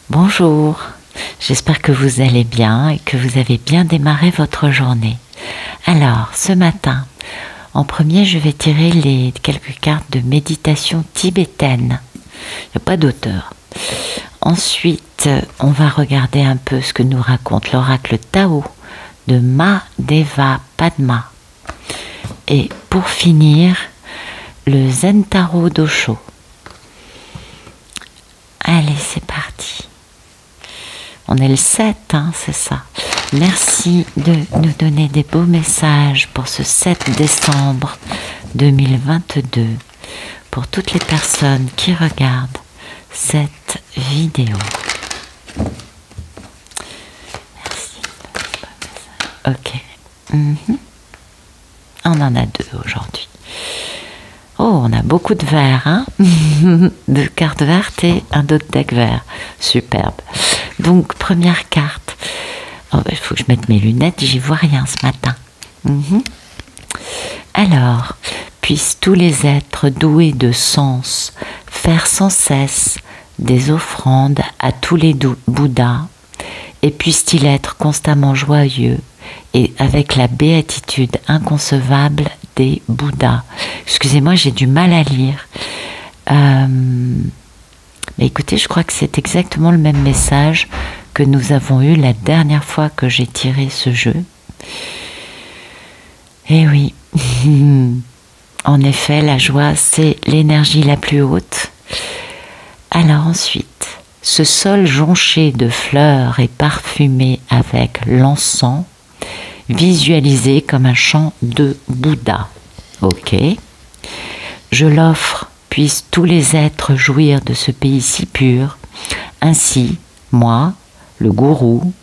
Bonjour, j'espère que vous allez bien et que vous avez bien démarré votre journée. Alors, ce matin, en premier, je vais tirer les quelques cartes de méditation tibétaine. Il n'y a pas d'auteur. Ensuite, on va regarder un peu ce que nous raconte l'oracle Tao de Mahadeva Padma. Et pour finir, le Zentaro d'Osho. Allez, c'est parti. On est le 7, hein, c'est ça. Merci de nous donner des beaux messages pour ce 7 décembre 2022, pour toutes les personnes qui regardent cette vidéo. Merci. Ok. On en a deux aujourd'hui. Oh, on a beaucoup de verts, hein. Deux cartes vertes et un autre deck vert. Superbe. Donc, première carte. Oh, il faut que je mette mes lunettes, j'y vois rien ce matin. Alors, puissent tous les êtres doués de sens faire sans cesse des offrandes à tous les Bouddhas, et puissent-ils être constamment joyeux et avec la béatitude inconcevable des Bouddhas. Excusez-moi, j'ai du mal à lire. Mais écoutez, je crois que c'est exactement le même message que nous avons eu la dernière fois que j'ai tiré ce jeu. Eh oui, en effet, la joie, c'est l'énergie la plus haute. Alors ensuite, ce sol jonché de fleurs et parfumé avec l'encens, visualisé comme un chant de Bouddha. Ok. Je l'offre, puissent tous les êtres jouir de ce pays si pur. Ainsi, moi, le gourou,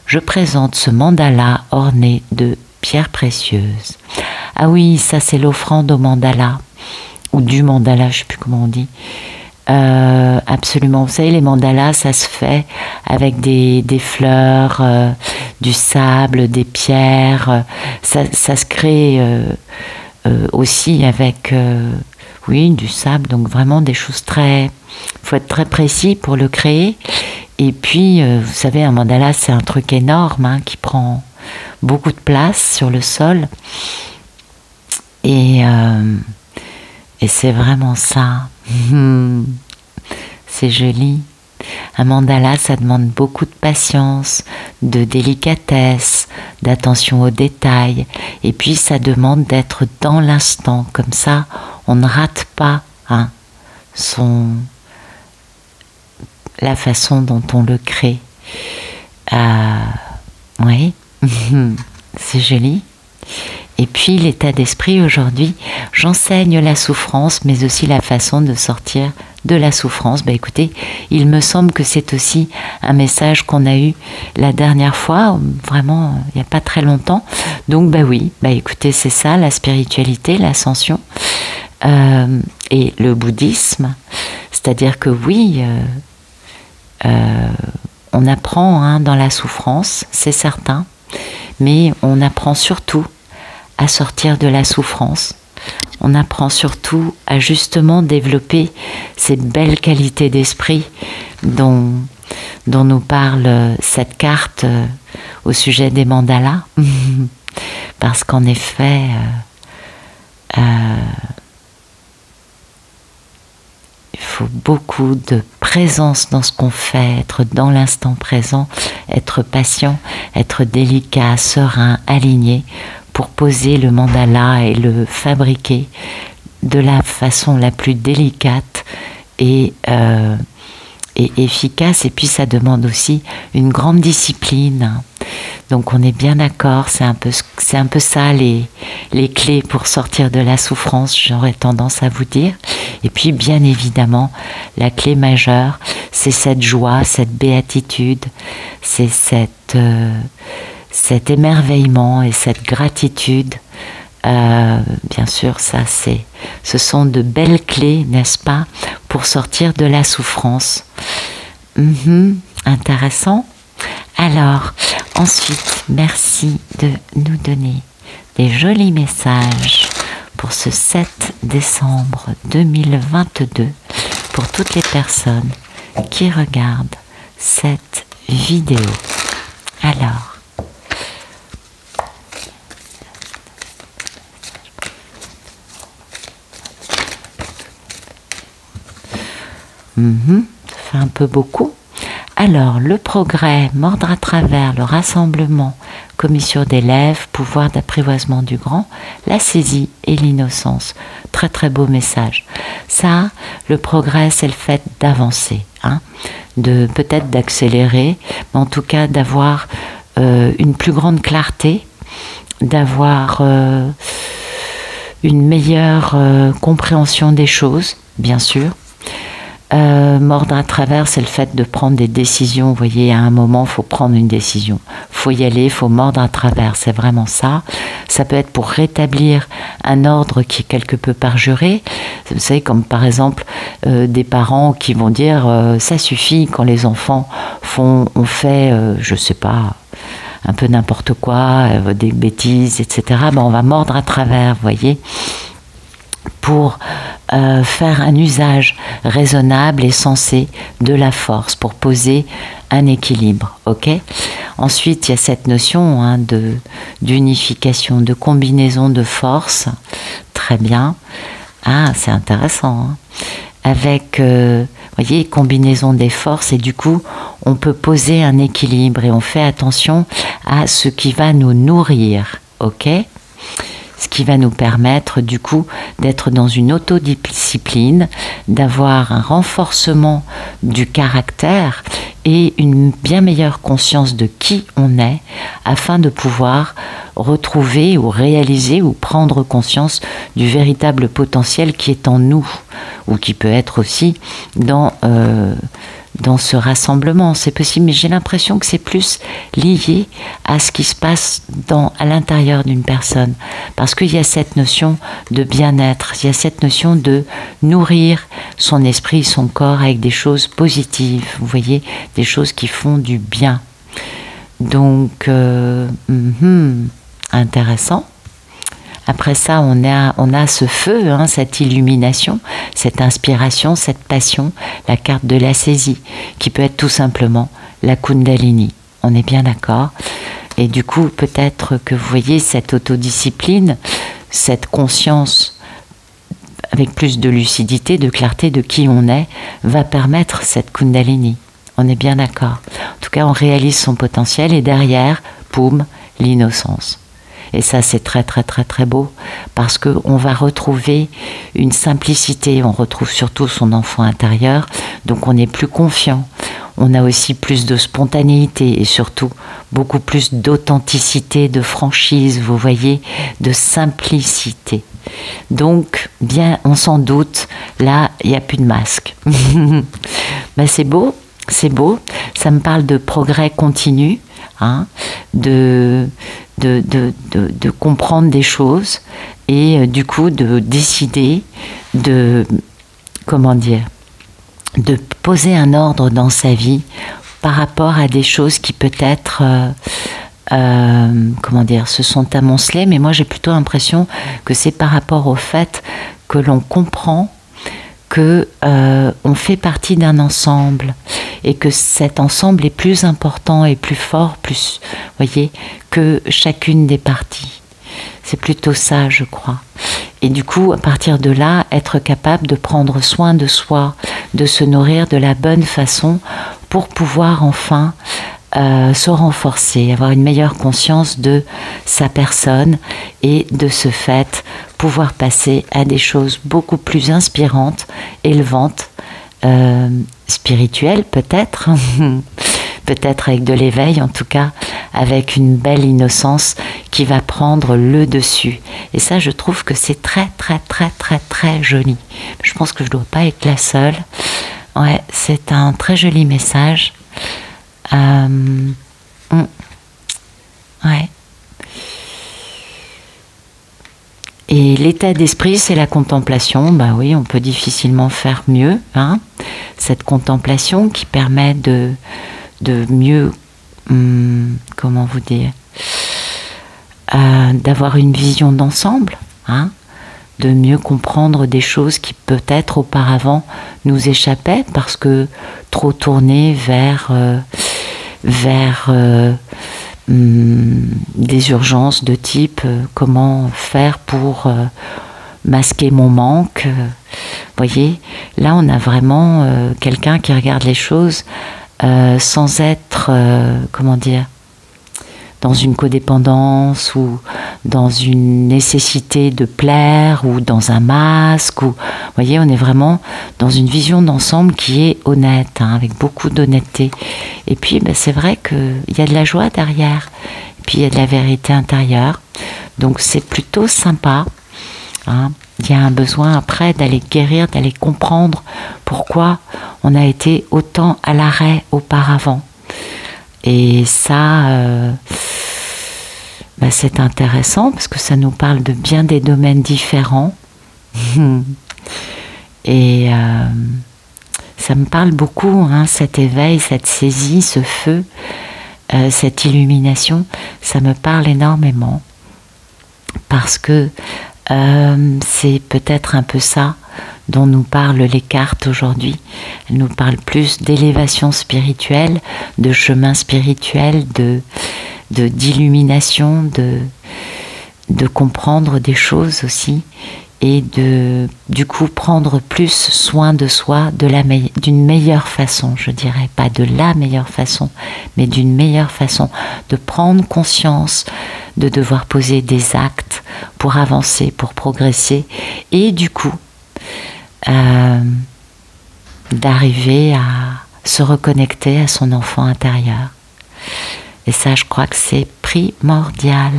je présente ce mandala orné de pierres précieuses. Ah oui, ça c'est l'offrande au mandala, ou du mandala, je ne sais plus comment on dit. Absolument, vous savez, les mandalas, ça se fait avec des fleurs, du sable, des pierres. Ça se crée aussi avec oui, du sable, donc vraiment des choses très... Il faut être très précis pour le créer. Et puis, vous savez, un mandala, c'est un truc énorme, hein, qui prend beaucoup de place sur le sol. Et c'est vraiment ça. C'est joli. Un mandala, ça demande beaucoup de patience, de délicatesse, d'attention aux détails. Et puis, ça demande d'être dans l'instant. Comme ça, on ne rate pas, hein, la façon dont on le crée. Oui, c'est joli. Et puis, l'état d'esprit aujourd'hui, j'enseigne la souffrance, mais aussi la façon de sortir de la souffrance. Écoutez, il me semble que c'est aussi un message qu'on a eu la dernière fois, vraiment, il n'y a pas très longtemps. Donc, oui, écoutez, c'est ça, la spiritualité, l'ascension, et le bouddhisme. C'est-à-dire que oui, on apprend, hein, dans la souffrance, c'est certain, mais on apprend surtout à sortir de la souffrance. On apprend surtout à justement développer ces belles qualités d'esprit dont nous parle cette carte au sujet des mandalas. Parce qu'en effet, il faut beaucoup de présence dans ce qu'on fait, être dans l'instant présent, être patient, être délicat, serein, aligné, pour poser le mandala et le fabriquer de la façon la plus délicate et efficace. Et puis ça demande aussi une grande discipline. Donc on est bien d'accord, c'est un peu ça les clés pour sortir de la souffrance, j'aurais tendance à vous dire. Et puis bien évidemment, la clé majeure, c'est cette joie, cette béatitude, c'est cet émerveillement et cette gratitude. Bien sûr, ce sont de belles clés, n'est-ce pas, pour sortir de la souffrance. Intéressant. Alors, ensuite, merci de nous donner des jolis messages pour ce 7 décembre 2022, pour toutes les personnes qui regardent cette vidéo. Alors, ça fait un peu beaucoup. Alors, le progrès, mordre à travers, le rassemblement, commissure des lèvres, pouvoir d'apprivoisement du grand, la saisie et l'innocence. Très très beau message. Ça, le progrès, c'est le fait d'avancer, hein, de peut-être d'accélérer, mais en tout cas d'avoir une plus grande clarté, d'avoir une meilleure compréhension des choses, bien sûr. Mordre à travers, c'est le fait de prendre des décisions. Vous voyez, à un moment, il faut prendre une décision. Il faut y aller, il faut mordre à travers. C'est vraiment ça. Ça peut être pour rétablir un ordre qui est quelque peu perjuré. Vous savez, comme par exemple des parents qui vont dire ça suffit quand les enfants ont fait, je sais pas, un peu n'importe quoi, des bêtises, etc. Ben, on va mordre à travers, vous voyez, pour faire un usage raisonnable et sensé de la force, pour poser un équilibre, ok? Ensuite, il y a cette notion hein, d'unification, de combinaison de force, très bien. Ah, c'est intéressant, hein. Avec, vous voyez, combinaison des forces, et du coup, on peut poser un équilibre, et on fait attention à ce qui va nous nourrir, ok? Ce qui va nous permettre du coup d'être dans une autodiscipline, d'avoir un renforcement du caractère et une bien meilleure conscience de qui on est, afin de pouvoir retrouver ou réaliser ou prendre conscience du véritable potentiel qui est en nous, ou qui peut être aussi dans ce rassemblement. C'est possible, mais j'ai l'impression que c'est plus lié à ce qui se passe à l'intérieur d'une personne. Parce qu'il y a cette notion de bien-être, il y a cette notion de nourrir son esprit, son corps avec des choses positives, vous voyez, des choses qui font du bien. Donc, intéressant. Après ça, on a ce feu, hein, cette illumination, cette inspiration, cette passion, la carte de la saisie, qui peut être tout simplement la Kundalini. On est bien d'accord. Et du coup, peut-être que vous voyez cette autodiscipline, cette conscience avec plus de lucidité, de clarté de qui on est, va permettre cette Kundalini. On est bien d'accord. En tout cas, on réalise son potentiel et derrière, poum, l'innocence. Et ça, c'est très, très, très, très beau parce qu'on va retrouver une simplicité, on retrouve surtout son enfant intérieur, donc on est plus confiant. On a aussi plus de spontanéité et surtout beaucoup plus d'authenticité, de franchise, vous voyez, de simplicité. Donc, bien, on s'en doute, là, il n'y a plus de masque. Ben, c'est beau, ça me parle de progrès continu, hein, de comprendre des choses et du coup de décider de, comment dire, de poser un ordre dans sa vie par rapport à des choses qui peut-être comment dire, se sont amoncelées, mais moi j'ai plutôt l'impression que c'est par rapport au fait que l'on comprend que on fait partie d'un ensemble et que cet ensemble est plus important et plus fort, plus, voyez, que chacune des parties. C'est plutôt ça, je crois. Et du coup, à partir de là, être capable de prendre soin de soi, de se nourrir de la bonne façon pour pouvoir enfin se renforcer, avoir une meilleure conscience de sa personne et de ce fait pouvoir passer à des choses beaucoup plus inspirantes, élevantes, spirituelles peut-être, peut-être avec de l'éveil, en tout cas avec une belle innocence qui va prendre le dessus. Et ça, je trouve que c'est très très très très très joli. Je pense que je ne dois pas être la seule. Ouais, c'est un très joli message. Ouais. Et l'état d'esprit, c'est la contemplation. Bah oui, on peut difficilement faire mieux, hein. Cette contemplation qui permet de mieux, comment vous dire, d'avoir une vision d'ensemble, hein, de mieux comprendre des choses qui peut-être auparavant nous échappaient parce que trop tournés vers des urgences de type comment faire pour masquer mon manque. Voyez, là on a vraiment quelqu'un qui regarde les choses sans être, comment dire, dans une codépendance ou dans une nécessité de plaire ou dans un masque. Ou, vous voyez, on est vraiment dans une vision d'ensemble qui est honnête, hein, avec beaucoup d'honnêteté. Et puis, ben, c'est vrai qu'il y a de la joie derrière. Et puis, il y a de la vérité intérieure. Donc, c'est plutôt sympa. Hein. Il y a un besoin après d'aller guérir, d'aller comprendre pourquoi on a été autant à l'arrêt auparavant. Et ça, ben c'est intéressant parce que ça nous parle de bien des domaines différents. Et ça me parle beaucoup, hein, cet éveil, cette saisie, ce feu, cette illumination, ça me parle énormément. Parce que c'est peut-être un peu ça dont nous parlent les cartes aujourd'hui. Elles nous parlent plus d'élévation spirituelle, de chemin spirituel, d'illumination, de comprendre des choses aussi et du coup prendre plus soin de soi d'une meilleure façon, je dirais, pas de la meilleure façon, mais d'une meilleure façon, de prendre conscience de devoir poser des actes pour avancer, pour progresser et du coup d'arriver à se reconnecter à son enfant intérieur. Et ça, je crois que c'est primordial.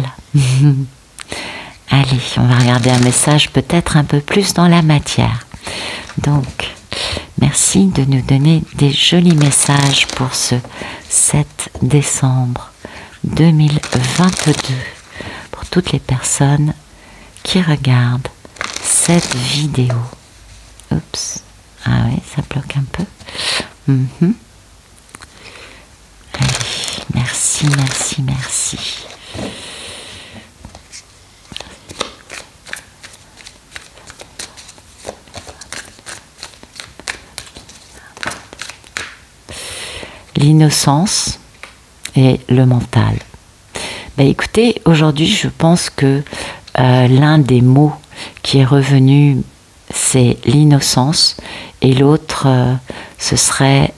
Allez, on va regarder un message peut-être un peu plus dans la matière. Donc, merci de nous donner des jolis messages pour ce 7 décembre 2022. Pour toutes les personnes qui regardent cette vidéo. Oups. Ah oui, ça bloque un peu. Allez, merci, merci, merci. L'innocence et le mental. Ben écoutez, aujourd'hui, je pense que l'un des mots qui est revenu, c'est l'innocence, et l'autre, ce serait,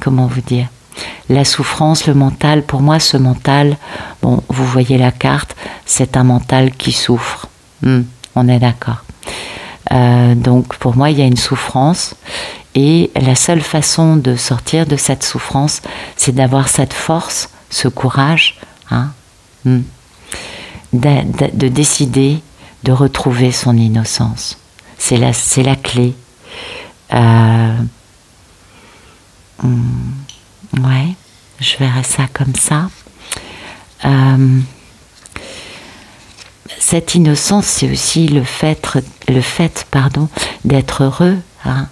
comment vous dire, la souffrance, le mental. Pour moi, ce mental, bon, vous voyez la carte, c'est un mental qui souffre. On est d'accord. Donc, pour moi, il y a une souffrance, et la seule façon de sortir de cette souffrance, c'est d'avoir cette force, ce courage, hein, de décider de retrouver son innocence. C'est la clé. Ouais, je verrais ça comme ça. Cette innocence, c'est aussi le fait d'être heureux. Hein.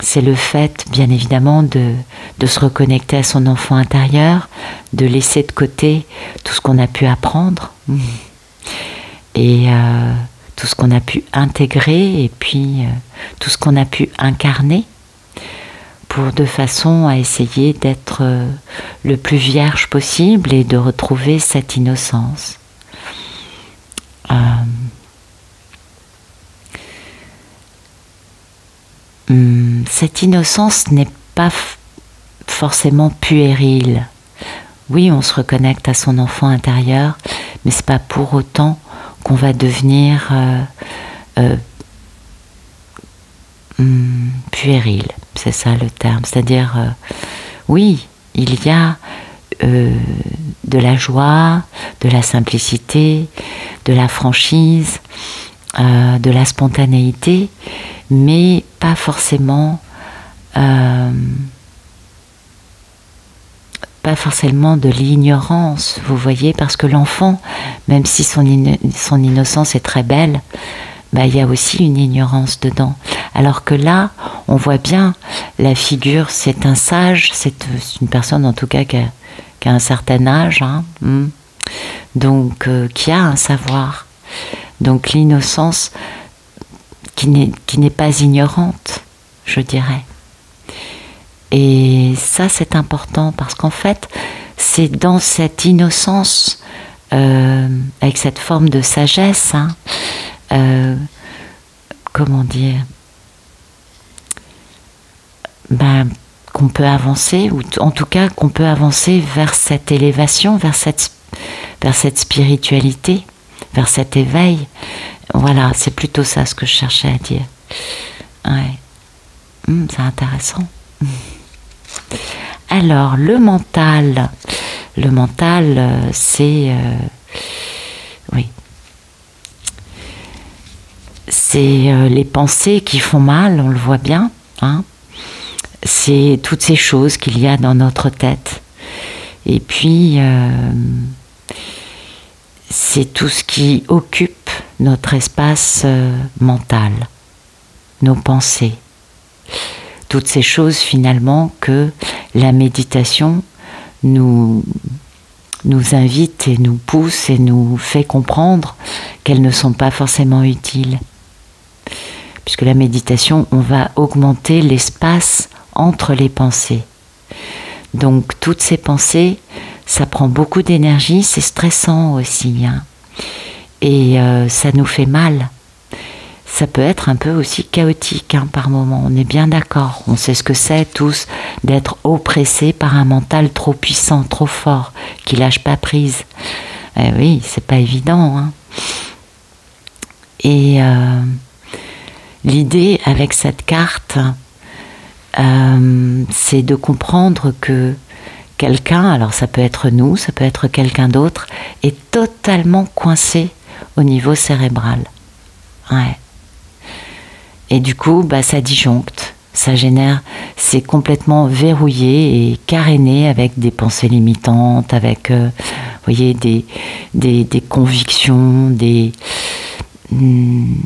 C'est le fait, bien évidemment, de se reconnecter à son enfant intérieur, de laisser de côté tout ce qu'on a pu apprendre et tout ce qu'on a pu intégrer et puis tout ce qu'on a pu incarner de façon à essayer d'être le plus vierge possible et de retrouver cette innocence. Cette innocence n'est pas forcément puérile. Oui, on se reconnecte à son enfant intérieur, mais c'est pas pour autant qu'on va devenir puéril. C'est ça le terme. C'est-à-dire, oui, il y a de la joie, de la simplicité, de la franchise, de la spontanéité, mais pas forcément de l'ignorance, vous voyez, parce que l'enfant, même si son innocence est très belle, bah, il y a aussi une ignorance dedans. Alors que là, on voit bien la figure, c'est un sage, c'est une personne en tout cas qui a un certain âge, hein, donc qui a un savoir. Donc l'innocence qui n'est pas ignorante, je dirais. Et ça, c'est important parce qu'en fait, c'est dans cette innocence, avec cette forme de sagesse, comment dire, qu'on peut avancer, ou en tout cas qu'on peut avancer vers cette élévation, vers cette spiritualité, vers cet éveil. Voilà, c'est plutôt ça ce que je cherchais à dire. Ouais. C'est intéressant. Alors, le mental, c'est... oui. C'est les pensées qui font mal, on le voit bien. Hein. C'est toutes ces choses qu'il y a dans notre tête. Et puis, c'est tout ce qui occupe notre espace mental, nos pensées. Toutes ces choses finalement que la méditation nous invite et nous pousse et nous fait comprendre qu'elles ne sont pas forcément utiles. Puisque la méditation, on va augmenter l'espace entre les pensées. Donc toutes ces pensées, ça prend beaucoup d'énergie, c'est stressant aussi. Hein. Et ça nous fait mal. Ça peut être un peu aussi chaotique par moment, on est bien d'accord. On sait ce que c'est tous d'être oppressé par un mental trop puissant, trop fort, qui lâche pas prise. Oui, c'est pas évident. Hein. Et l'idée avec cette carte, c'est de comprendre que quelqu'un, alors ça peut être nous, ça peut être quelqu'un d'autre, est totalement coincé au niveau cérébral. Ouais. Et du coup, ça disjoncte, ça génère, c'est complètement verrouillé et caréné avec des pensées limitantes, avec, vous voyez, des convictions, une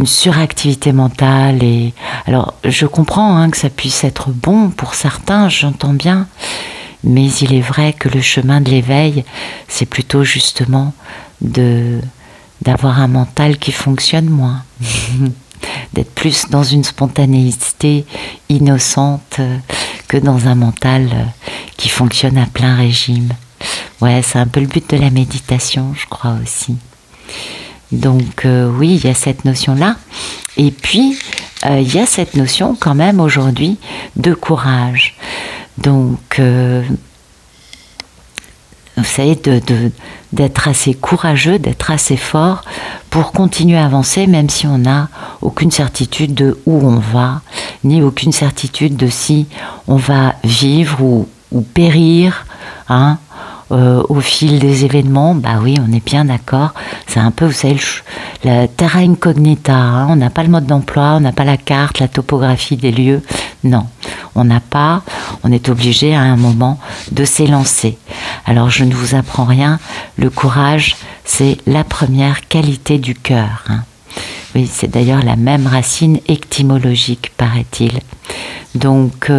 suractivité mentale. Et alors, je comprends que ça puisse être bon pour certains, j'entends bien, mais il est vrai que le chemin de l'éveil, c'est plutôt justement d'avoir un mental qui fonctionne moins, d'être plus dans une spontanéité innocente que dans un mental qui fonctionne à plein régime. Ouais, c'est un peu le but de la méditation, je crois aussi. Donc oui, il y a cette notion-là. Et puis, il y a cette notion quand même aujourd'hui de courage. Donc, vous savez, d'être assez courageux, d'être assez fort pour continuer à avancer, même si on n'a aucune certitude de où on va, ni aucune certitude de si on va vivre ou périr, hein, au fil des événements. Bah oui, on est bien d'accord. C'est un peu, vous savez, la terra incognita. Hein, on n'a pas le mode d'emploi, on n'a pas la carte, la topographie des lieux. Non, on n'a pas. On est obligé à un moment de s'élancer. Alors je ne vous apprends rien. Le courage, c'est la première qualité du cœur. Hein. Oui, c'est d'ailleurs la même racine étymologique, paraît-il. Donc,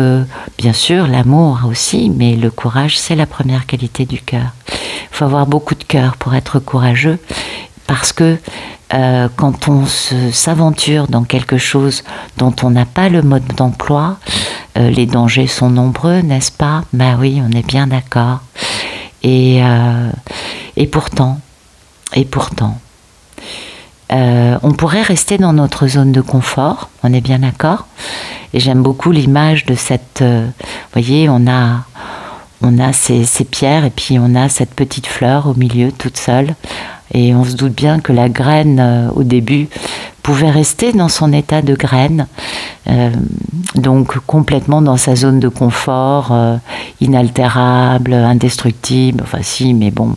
bien sûr, l'amour aussi, mais le courage, c'est la première qualité du cœur. Il faut avoir beaucoup de cœur pour être courageux, parce que quand on s'aventure dans quelque chose dont on n'a pas le mode d'emploi, les dangers sont nombreux, n'est-ce pas? Ben oui, on est bien d'accord. Et pourtant, on pourrait rester dans notre zone de confort, on est bien d'accord. Et j'aime beaucoup l'image de cette... vous voyez, on a ces pierres et puis on a cette petite fleur au milieu, toute seule. Et on se doute bien que la graine, au début, pouvait rester dans son état de graine, donc complètement dans sa zone de confort, inaltérable, indestructible, enfin si, mais bon,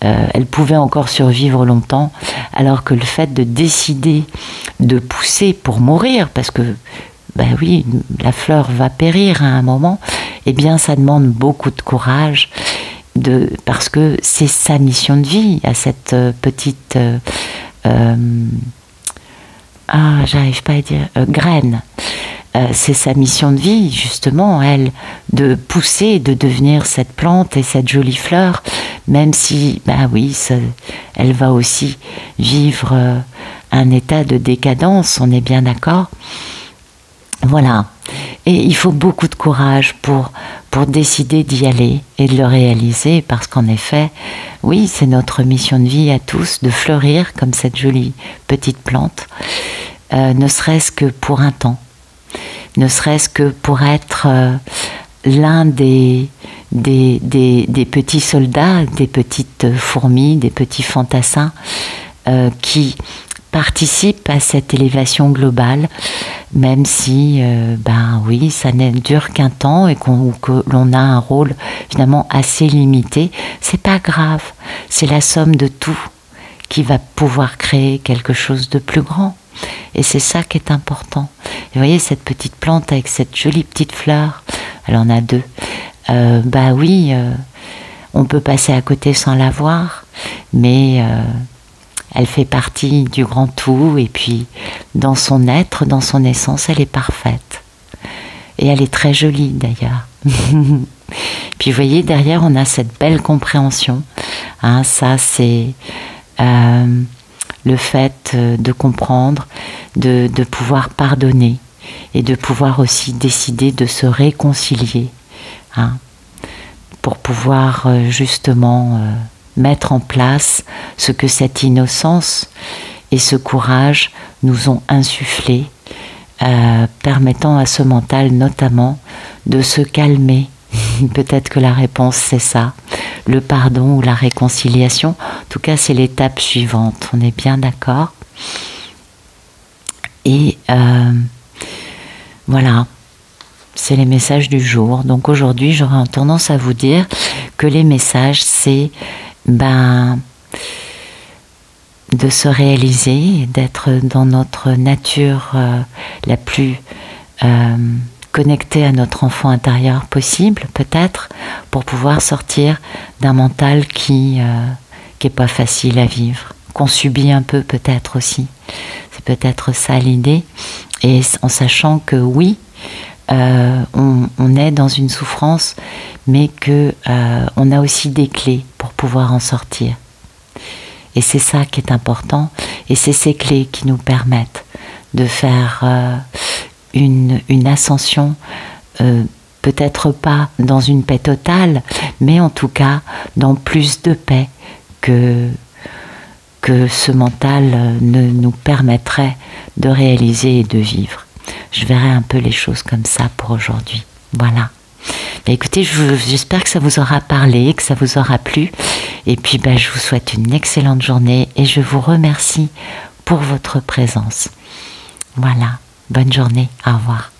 elle pouvait encore survivre longtemps, alors que le fait de décider de pousser pour mourir, parce que, ben oui, la fleur va périr à un moment, eh bien ça demande beaucoup de courage, parce que c'est sa mission de vie, à cette petite... j'arrive pas à dire... graine. c'est sa mission de vie, justement, elle, de pousser, de devenir cette plante et cette jolie fleur, même si, bah oui, elle va aussi vivre un état de décadence, on est bien d'accord. Voilà. Et il faut beaucoup de courage pour décider d'y aller et de le réaliser, parce qu'en effet, oui, c'est notre mission de vie à tous, de fleurir comme cette jolie petite plante, ne serait-ce que pour un temps, ne serait-ce que pour être l'un des petits soldats, des petites fourmis, des petits fantassins qui participent à cette élévation globale, même si, ben oui, ça ne dure qu'un temps et que l'on a un rôle finalement assez limité. C'est pas grave, c'est la somme de tout qui va pouvoir créer quelque chose de plus grand. Et c'est ça qui est important. Et vous voyez cette petite plante avec cette jolie petite fleur, elle en a deux. Bah oui, on peut passer à côté sans la voir, mais elle fait partie du grand tout, et puis dans son être, dans son essence, elle est parfaite. Et elle est très jolie d'ailleurs. Puis vous voyez, derrière, on a cette belle compréhension. Hein, ça, c'est le fait de comprendre, de pouvoir pardonner, et de pouvoir aussi décider de se réconcilier, hein, pour pouvoir justement mettre en place ce que cette innocence et ce courage nous ont insufflé, permettant à ce mental notamment de se calmer. Peut-être que la réponse c'est ça, le pardon ou la réconciliation. En tout cas, c'est l'étape suivante, on est bien d'accord. Et voilà, c'est les messages du jour. Donc aujourd'hui, j'aurais tendance à vous dire que les messages, c'est de se réaliser, d'être dans notre nature la plus connectée à notre enfant intérieur possible, peut-être, pour pouvoir sortir d'un mental qui est pas facile à vivre, qu'on subit un peu peut-être aussi. C'est peut-être ça l'idée, et en sachant que oui, on est dans une souffrance, mais que on a aussi des clés pour pouvoir en sortir. Et c'est ça qui est important, et c'est ces clés qui nous permettent de faire une ascension, peut-être pas dans une paix totale, mais en tout cas dans plus de paix que ce mental ne nous permettrait de réaliser et de vivre. Je verrai un peu les choses comme ça pour aujourd'hui. Voilà. Bah écoutez, j'espère que ça vous aura parlé, que ça vous aura plu. Et puis je vous souhaite une excellente journée et je vous remercie pour votre présence. Voilà. Bonne journée. Au revoir.